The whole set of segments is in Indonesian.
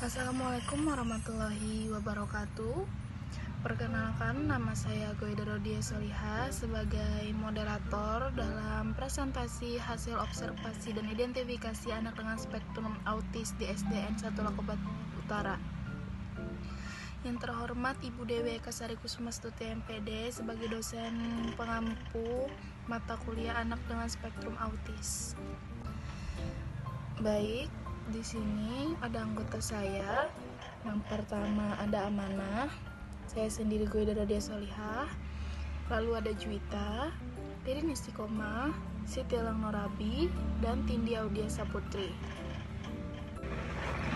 Assalamualaikum warahmatullahi wabarakatuh. Perkenalkan, nama saya Goida Rodia Soliha sebagai moderator dalam presentasi hasil observasi dan identifikasi anak dengan spektrum autis di SDN 1 Lokabat Utara. Yang terhormat Ibu Dewi Eka Sari Kusumastuti MPD sebagai dosen pengampu mata kuliah anak dengan spektrum autis. Baik, di sini ada anggota saya. Yang pertama ada Amanah, saya sendiri Goida Rodia Soliha. Lalu ada Juwita, Ririn Istiqomah, Siti Elang Norabi, dan Tindi Audia Saputri.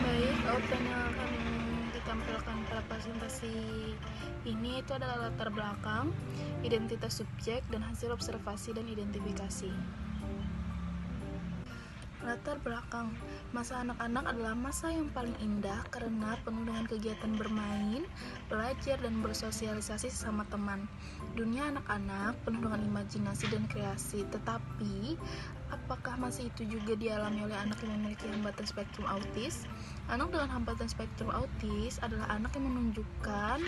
Baik, outline yang akan ditampilkan pada presentasi ini itu adalah latar belakang, identitas subjek, dan hasil observasi dan identifikasi. Latar belakang, masa anak-anak adalah masa yang paling indah karena penuh dengan kegiatan bermain, belajar, dan bersosialisasi sesama teman. Dunia anak-anak penuh dengan imajinasi dan kreasi, tetapi apakah masih itu juga dialami oleh anak yang memiliki hambatan spektrum autis? Anak dengan hambatan spektrum autis adalah anak yang menunjukkan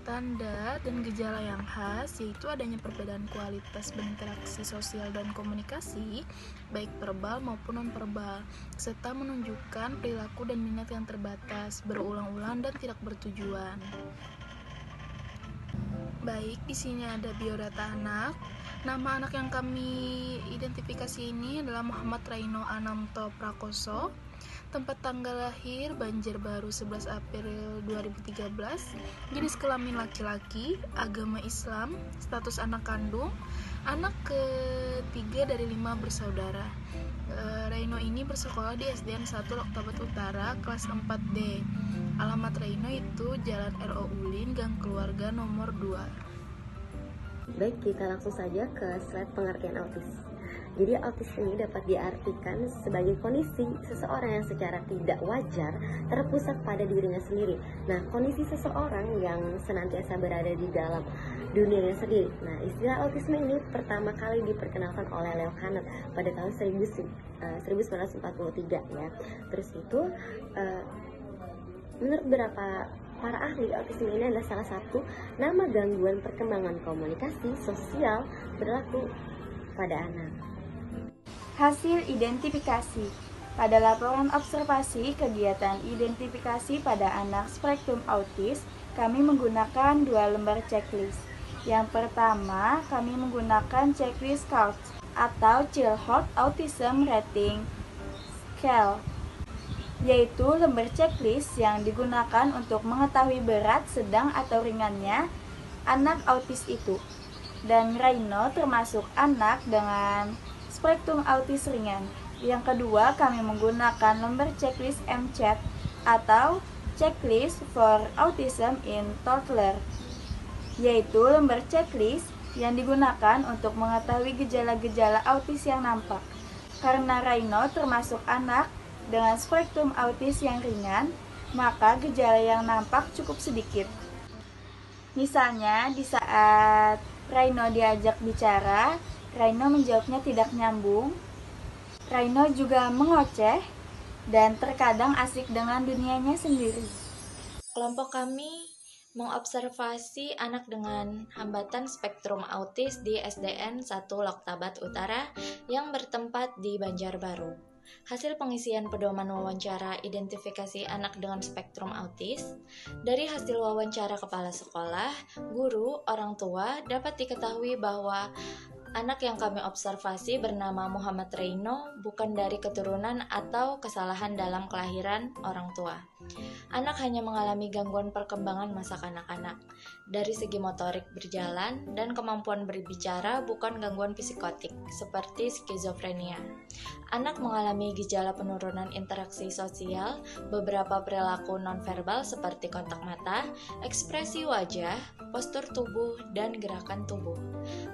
tanda dan gejala yang khas, yaitu adanya perbedaan kualitas berinteraksi sosial dan komunikasi, baik verbal maupun non-verbal, serta menunjukkan perilaku dan minat yang terbatas, berulang-ulang dan tidak bertujuan. Baik, di sini ada biodata anak. Nama anak yang kami identifikasi ini adalah Muhammad Raino Anamto Prakoso. Tempat tanggal lahir Banjarbaru 11 April 2013. Jenis kelamin laki-laki, agama Islam, status anak kandung, anak ketiga dari 5 bersaudara. Raino ini bersekolah di SDN 1 Lokabat Utara kelas 4D. Alamat Raino itu Jalan RO Ulin, Gang Keluarga nomor 2. Baik, kita langsung saja ke slide pengertian autis. Jadi autis ini dapat diartikan sebagai kondisi seseorang yang secara tidak wajar terpusat pada dirinya sendiri. Nah, kondisi seseorang yang senantiasa berada di dalam dunianya sendiri. Nah, istilah autisme ini pertama kali diperkenalkan oleh Leo Kanner pada tahun 1943 ya. Terus itu menurut beberapa para ahli, autisme ini adalah salah satu nama gangguan perkembangan komunikasi sosial berlaku pada anak. Hasil identifikasi. Pada laporan observasi kegiatan identifikasi pada anak spektrum autis, kami menggunakan 2 lembar checklist. Yang pertama, kami menggunakan checklist CAUT atau Chilhot Autism Rating Scale, yaitu lembar checklist yang digunakan untuk mengetahui berat, sedang, atau ringannya anak autis itu. Dan Raino termasuk anak dengan spektrum autis ringan. Yang kedua, kami menggunakan lembar checklist MCAT atau Checklist for Autism in Toddler, yaitu lembar checklist yang digunakan untuk mengetahui gejala-gejala autis yang nampak. Karena Raino termasuk anak dengan spektrum autis yang ringan, maka gejala yang nampak cukup sedikit. Misalnya, di saat Raino diajak bicara, Raino menjawabnya tidak nyambung. Raino juga mengoceh dan terkadang asik dengan dunianya sendiri. Kelompok kami mengobservasi anak dengan hambatan spektrum autis di SDN 1 Lokabat Utara yang bertempat di Banjarbaru. Hasil pengisian pedoman wawancara identifikasi anak dengan spektrum autis. Dari hasil wawancara kepala sekolah, guru, orang tua dapat diketahui bahwa anak yang kami observasi bernama Muhammad Raino bukan dari keturunan atau kesalahan dalam kelahiran orang tua. Anak hanya mengalami gangguan perkembangan masa kanak-kanak. Dari segi motorik berjalan dan kemampuan berbicara bukan gangguan psikotik seperti skizofrenia. Anak mengalami gejala penurunan interaksi sosial, beberapa perilaku nonverbal seperti kontak mata, ekspresi wajah, postur tubuh, dan gerakan tubuh.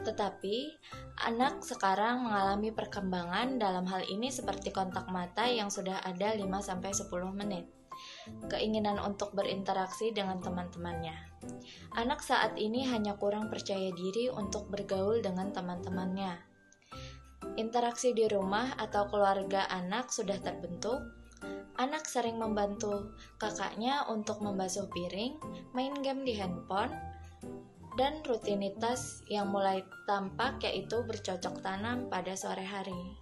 Tetapi, anak sekarang mengalami perkembangan dalam hal ini seperti kontak mata yang sudah ada 5-10 menit. Keinginan untuk berinteraksi dengan teman-temannya. Anak saat ini hanya kurang percaya diri untuk bergaul dengan teman-temannya. Interaksi di rumah atau keluarga anak sudah terbentuk. Anak sering membantu kakaknya untuk membasuh piring, main game di handphone, dan rutinitas yang mulai tampak yaitu bercocok tanam pada sore hari.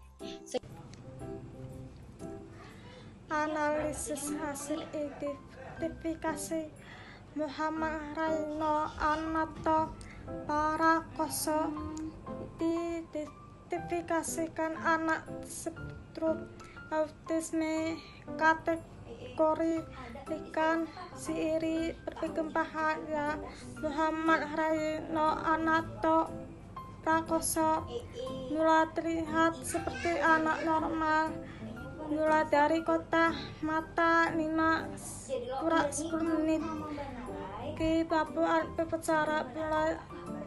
Analisis hasil identifikasi Muhammad Raino Anato Parakoso diidentifikasikan anak spektrum autisme kategori Likan Siri berkembang ya Muhammad Raino Anato Prakoso mulai terlihat seperti anak normal mulai dari kotak mata Nina kurang 10 menit kebapuan berbicara mulai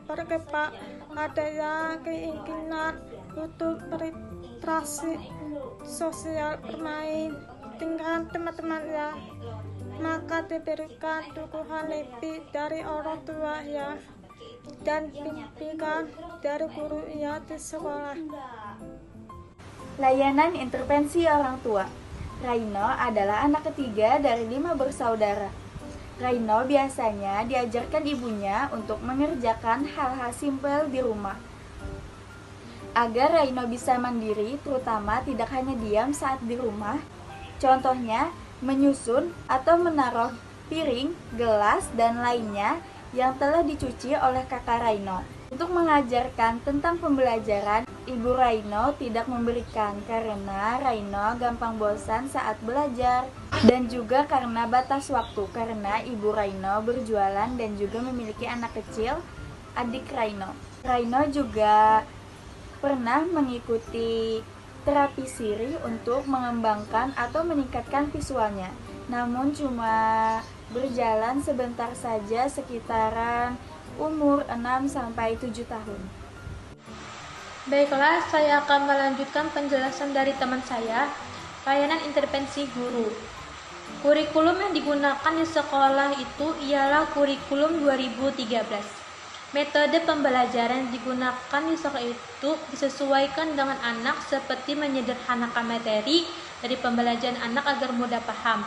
berkembang ada yang keinginan untuk berinteraksi sosial bermain dengan teman-teman ya maka diberikan dukungan lebih dari orang tua ya dan bimbingan dari guru ya di sekolah. Layanan intervensi orang tua. Raino adalah anak ketiga dari 5 bersaudara. Raino biasanya diajarkan ibunya untuk mengerjakan hal-hal simpel di rumah. Agar Raino bisa mandiri, terutama tidak hanya diam saat di rumah. Contohnya, menyusun atau menaruh piring, gelas, dan lainnya yang telah dicuci oleh kakak Raino. Untuk mengajarkan tentang pembelajaran, Ibu Raino tidak memberikan karena Raino gampang bosan saat belajar dan juga karena batas waktu karena Ibu Raino berjualan dan juga memiliki anak kecil, adik Raino. Raino juga pernah mengikuti terapi siri untuk mengembangkan atau meningkatkan visualnya. Namun cuma berjalan sebentar saja sekitaran umur 6-7 tahun. Baiklah, saya akan melanjutkan penjelasan dari teman saya, layanan intervensi guru. Kurikulum yang digunakan di sekolah itu ialah kurikulum 2013. Metode pembelajaran yang digunakan di sekolah itu disesuaikan dengan anak seperti menyederhanakan materi dari pembelajaran anak agar mudah paham.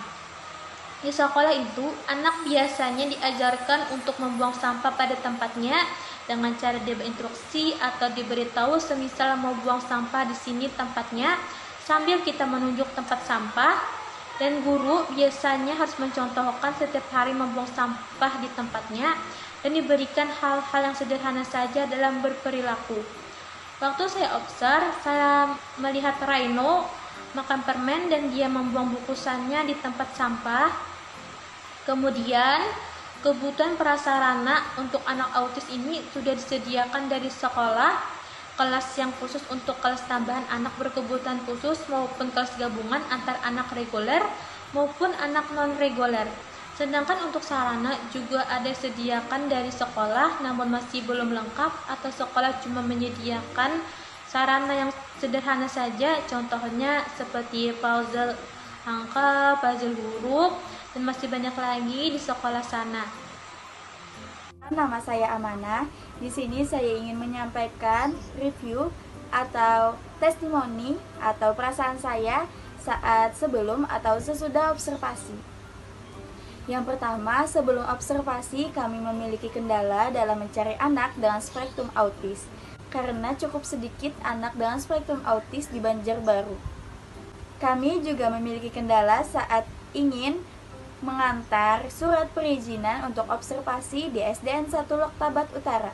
Di sekolah itu, anak biasanya diajarkan untuk membuang sampah pada tempatnya dengan cara diberi instruksi atau diberitahu semisal mau buang sampah di sini tempatnya sambil kita menunjuk tempat sampah, dan guru biasanya harus mencontohkan setiap hari membuang sampah di tempatnya dan diberikan hal-hal yang sederhana saja dalam berperilaku. Waktu saya observ, saya melihat Raino makan permen dan dia membuang bungkusannya di tempat sampah. Kemudian, kebutuhan prasarana untuk anak autis ini sudah disediakan dari sekolah, kelas yang khusus untuk kelas tambahan anak berkebutuhan khusus maupun kelas gabungan antar anak reguler maupun anak non-reguler. Sedangkan untuk sarana juga ada disediakan dari sekolah namun masih belum lengkap atau sekolah cuma menyediakan sarana yang sederhana saja, contohnya seperti puzzle angka, puzzle huruf, dan masih banyak lagi di sekolah sana. Nama saya Amana. Di sini saya ingin menyampaikan review atau testimoni atau perasaan saya saat sebelum atau sesudah observasi. Yang pertama, sebelum observasi kami memiliki kendala dalam mencari anak dengan spektrum autis karena cukup sedikit anak dengan spektrum autis di Banjarbaru. Kami juga memiliki kendala saat ingin mengantar surat perizinan untuk observasi di SDN 1 Loktabat Utara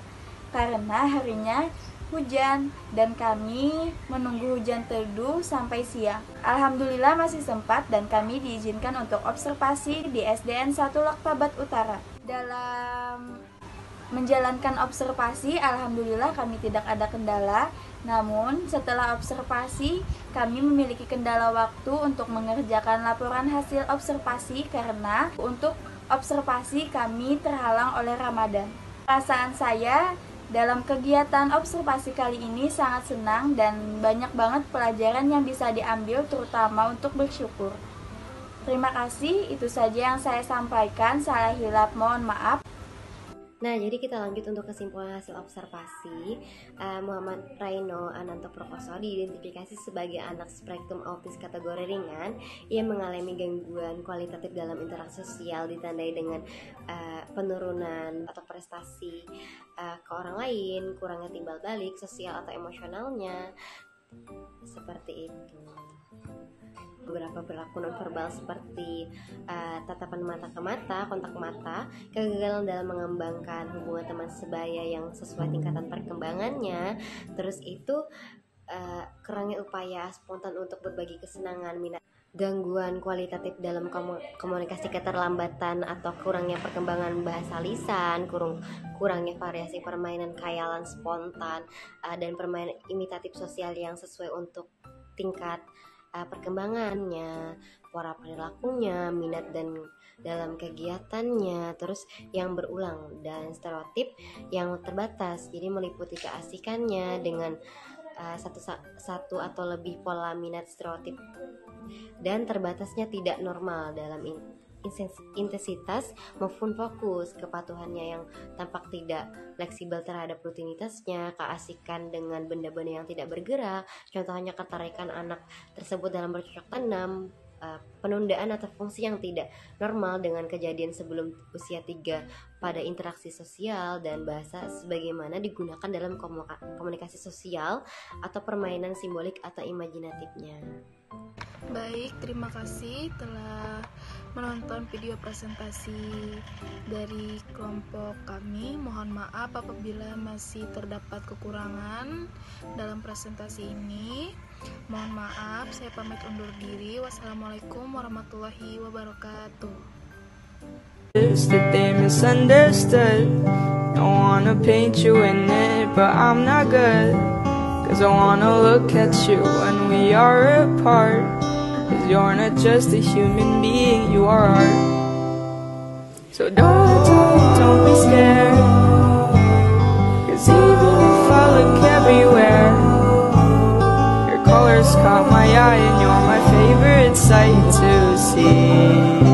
karena harinya hujan dan kami menunggu hujan teduh sampai siang. Alhamdulillah masih sempat dan kami diizinkan untuk observasi di SDN 1 Loktabat Utara. Dalam menjalankan observasi, alhamdulillah kami tidak ada kendala. Namun setelah observasi, kami memiliki kendala waktu untuk mengerjakan laporan hasil observasi karena untuk observasi kami terhalang oleh Ramadan. Perasaan saya dalam kegiatan observasi kali ini sangat senang dan banyak banget pelajaran yang bisa diambil terutama untuk bersyukur. Terima kasih, itu saja yang saya sampaikan. Salah hilap mohon maaf. Nah, jadi kita lanjut untuk kesimpulan hasil observasi. Muhammad Raino Ananto Prokoso diidentifikasi sebagai anak spektrum autis kategori ringan. Ia mengalami gangguan kualitatif dalam interaksi sosial ditandai dengan penurunan atau prestasi ke orang lain, kurangnya timbal balik sosial atau emosionalnya, seperti itu. Beberapa perilaku nonverbal seperti tatapan mata ke mata, kontak mata, kegagalan dalam mengembangkan hubungan teman sebaya yang sesuai tingkatan perkembangannya, terus itu kurangnya upaya spontan untuk berbagi kesenangan, minat, gangguan kualitatif dalam komunikasi, keterlambatan atau kurangnya perkembangan bahasa lisan, kurangnya variasi permainan khayalan spontan, dan permainan imitatif sosial yang sesuai untuk tingkat perkembangannya, pola perilakunya, minat dan dalam kegiatannya, terus yang berulang, dan stereotip yang terbatas, jadi meliputi keasikannya dengan satu atau lebih pola minat stereotip, dan terbatasnya tidak normal dalam intensitas maupun fokus, kepatuhannya yang tampak tidak fleksibel terhadap rutinitasnya, keasikan dengan benda-benda yang tidak bergerak, contohnya ketertarikan anak tersebut dalam bercocok tanam, penundaan atau fungsi yang tidak normal dengan kejadian sebelum usia 3 pada interaksi sosial dan bahasa sebagaimana digunakan dalam komunikasi sosial atau permainan simbolik atau imajinatifnya. Baik, terima kasih telah menonton video presentasi dari kelompok kami. Mohon maaf apabila masih terdapat kekurangan dalam presentasi ini. Mohon maaf, saya pamit undur diri. Wassalamualaikum warahmatullahi wabarakatuh. That they misunderstood. Don't wanna paint you in it, but I'm not good. 'Cause I wanna look at you when we are apart. 'Cause you're not just a human being, you are art. So don't be scared. 'Cause even if I look everywhere, your colors caught my eye and you're my favorite sight to see.